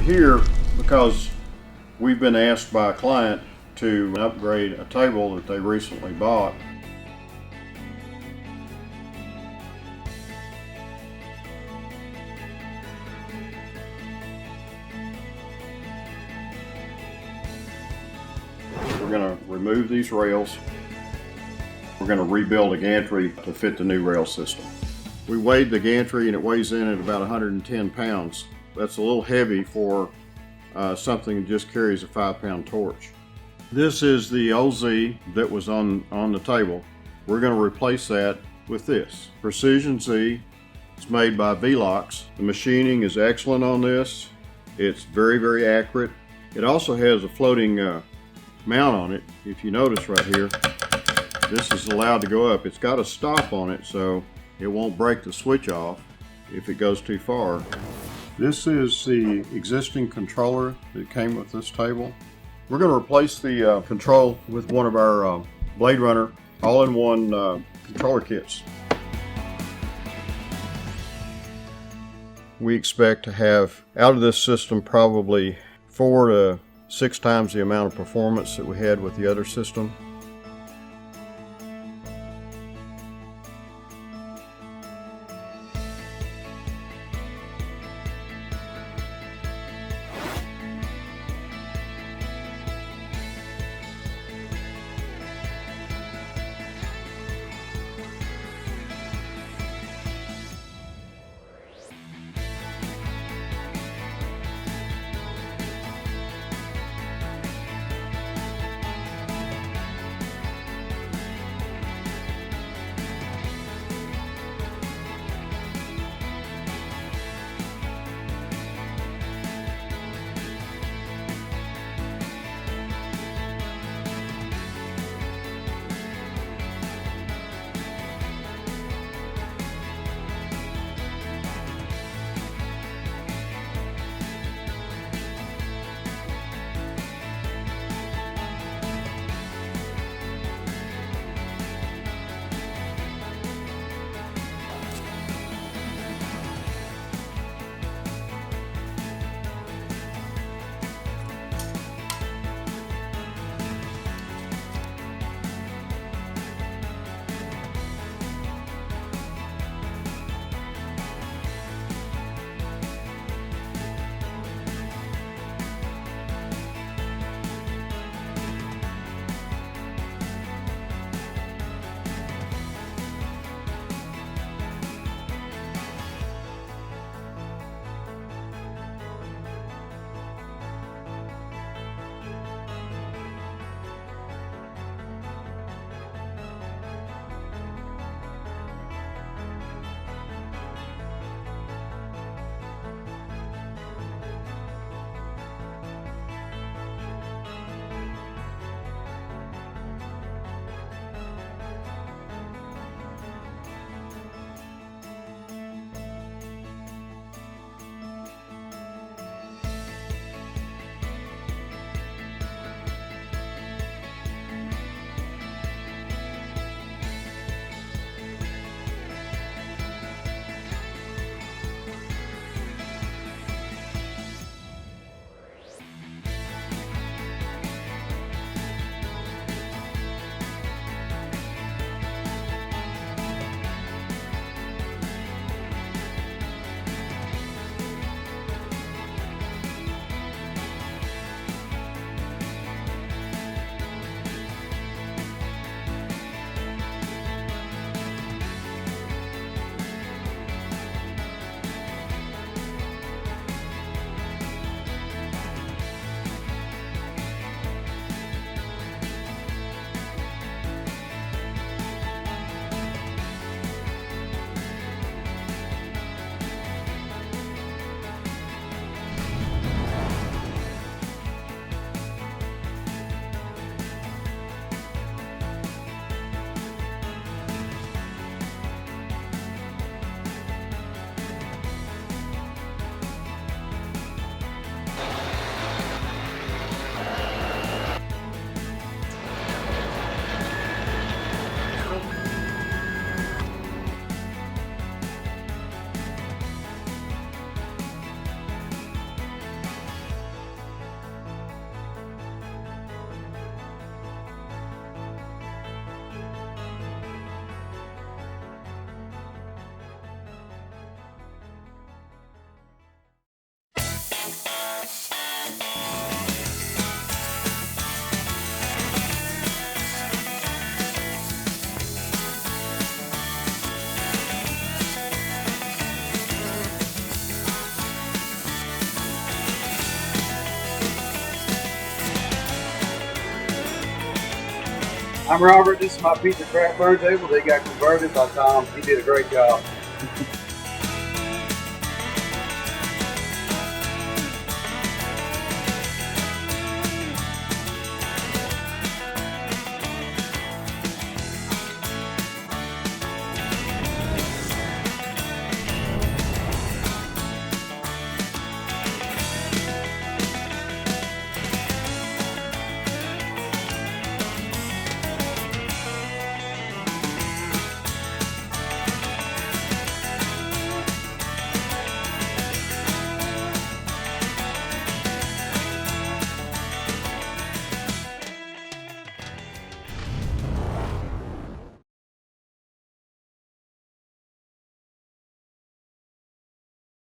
here because we've been asked by a client to upgrade a table that they recently bought. We're going to remove these rails. We're going to rebuild a gantry to fit the new rail system. We weighed the gantry and it weighs in at about 110 pounds. That's a little heavy for something that just carries a 5-pound torch. This is the OZ that was on the table. We're going to replace that with this Precision Z. It's made by Velox. The machining is excellent on this. It's very, very accurate. It also has a floating mount on it. If you notice right here, this is allowed to go up. It's got a stop on it so it won't break the switch off if it goes too far. This is the existing controller that came with this table. We're going to replace the control with one of our Blade Runner all-in-one controller kits. We expect to have out of this system probably 4 to 6 times the amount of performance that we had with the other system. I'm Robert. This is my piece of crap turntable. They got converted by Tom. He did a great job.